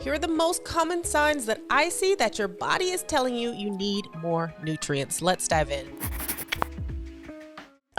Here are the most common signs that I see that your body is telling you you need more nutrients. Let's dive in.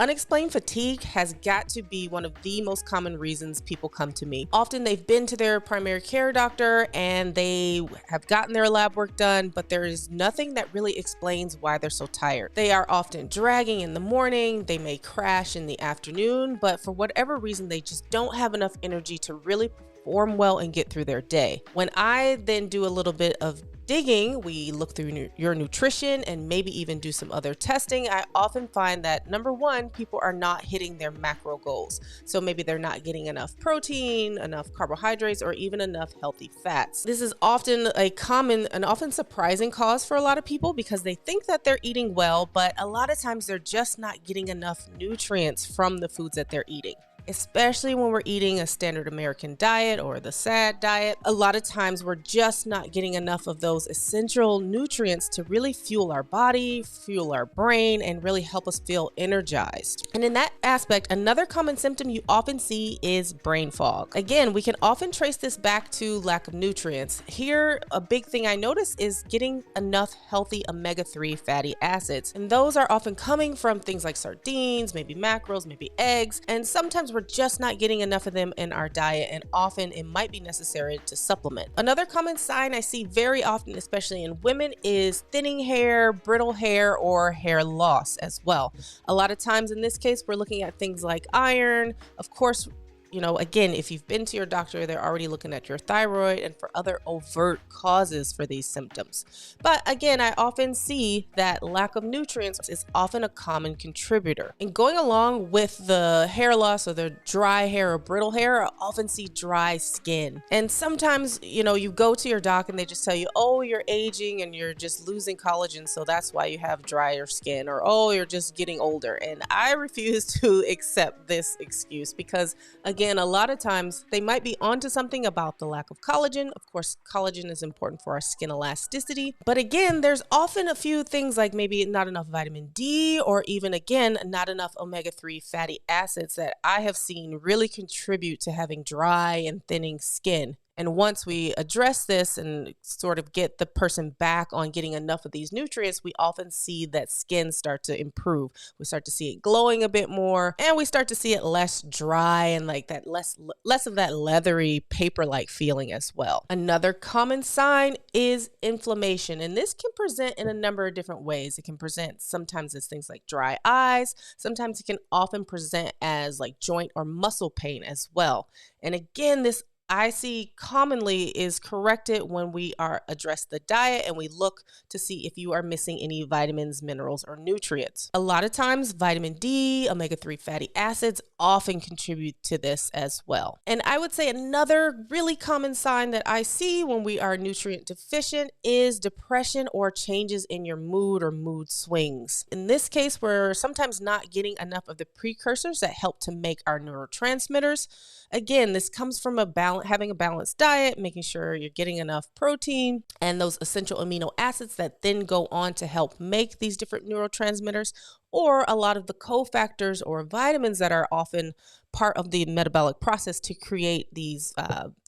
Unexplained fatigue has got to be one of the most common reasons people come to me. Often they've been to their primary care doctor and they have gotten their lab work done, but there is nothing that really explains why they're so tired. They are often dragging in the morning, they may crash in the afternoon, but for whatever reason, they just don't have enough energy to really perform well and get through their day. When I then do a little bit of digging, we look through your nutrition and maybe even do some other testing. I often find that number one, people are not hitting their macro goals. So maybe they're not getting enough protein, enough carbohydrates, or even enough healthy fats. This is often a common and often surprising cause for a lot of people because they think that they're eating well, but a lot of times they're just not getting enough nutrients from the foods that they're eating. Especially when we're eating a standard American diet or the SAD diet, a lot of times we're just not getting enough of those essential nutrients to really fuel our body, fuel our brain, and really help us feel energized. And in that aspect, another common symptom you often see is brain fog. Again, we can often trace this back to lack of nutrients. Here, a big thing I notice is getting enough healthy omega-3 fatty acids. And those are often coming from things like sardines, maybe mackerels, maybe eggs, and sometimes we're just not getting enough of them in our diet, and often it might be necessary to supplement. Another common sign I see very often, especially in women, is thinning hair, brittle hair, or hair loss as well. A lot of times in this case, we're looking at things like iron. Of course, again, if you've been to your doctor, they're already looking at your thyroid and for other overt causes for these symptoms. But again, I often see that lack of nutrients is often a common contributor. And going along with the hair loss or the dry hair or brittle hair, I often see dry skin. And sometimes, you go to your doc and they just tell you, oh, you're aging and you're just losing collagen, so that's why you have drier skin, or oh, you're just getting older. And I refuse to accept this excuse because, again, a lot of times they might be onto something about the lack of collagen. Of course, collagen is important for our skin elasticity. But again, there's often a few things like maybe not enough vitamin D, or even again, not enough omega-3 fatty acids that I have seen really contribute to having dry and thinning skin. And once we address this and sort of get the person back on getting enough of these nutrients, we often see that skin start to improve. We start to see it glowing a bit more, and we start to see it less dry and like that less of that leathery paper-like feeling as well. Another common sign is inflammation, and this can present in a number of different ways. It can present sometimes as things like dry eyes. Sometimes it can often present as like joint or muscle pain as well. And again, this I see commonly is corrected when we address the diet and we look to see if you are missing any vitamins, minerals, or nutrients. A lot of times, vitamin D, omega-3 fatty acids often contribute to this as well. And I would say another really common sign that I see when we are nutrient deficient is depression or changes in your mood or mood swings. In this case, we're sometimes not getting enough of the precursors that help to make our neurotransmitters. Again, this comes from having a balanced diet, making sure you're getting enough protein and those essential amino acids that then go on to help make these different neurotransmitters, or a lot of the cofactors or vitamins that are often part of the metabolic process to create these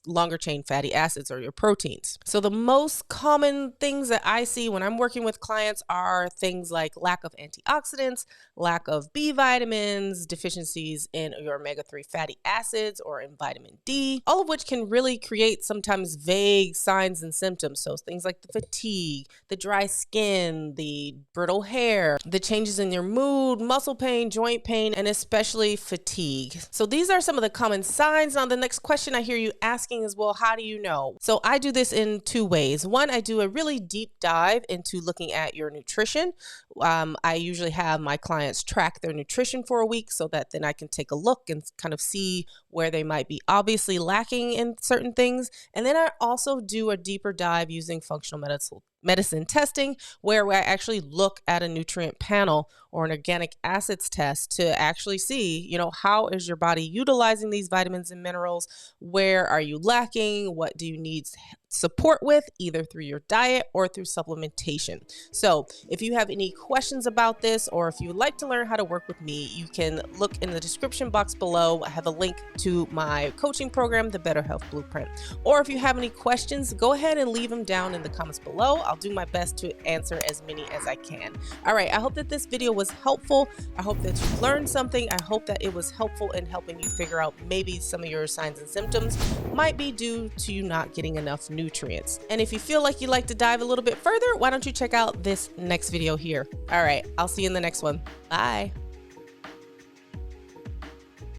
longer chain fatty acids or your proteins. So the most common things that I see when I'm working with clients are things like lack of antioxidants, lack of B vitamins, deficiencies in your omega-3 fatty acids or in vitamin D, all of which can really create sometimes vague signs and symptoms. So things like the fatigue, the dry skin, the brittle hair, the changes in your mood, muscle pain, joint pain, and especially fatigue. So these are some of the common signs. Now, the next question I hear you asking is, well, how do you know? So I do this in two ways. One, I do a really deep dive into looking at your nutrition. I usually have my clients track their nutrition for a week so that then I can take a look and kind of see where they might be obviously lacking in certain things. And then I also do a deeper dive using functional medicine testing, where I actually look at a nutrient panel or an organic acids test to actually see, how is your body utilizing these vitamins and minerals? Where are you lacking? What do you need support with, either through your diet or through supplementation. So if you have any questions about this, or if you would like to learn how to work with me, you can look in the description box below. I have a link to my coaching program, the Better Health Blueprint. Or if you have any questions, go ahead and leave them down in the comments below. I'll do my best to answer as many as I can. All right, I hope that this video was helpful. I hope that you learned something. I hope that it was helpful in helping you figure out maybe some of your signs and symptoms might be due to you not getting enough nutrients. And if you feel like you'd like to dive a little bit further, why don't you check out this next video here? All right, I'll see you in the next one. Bye.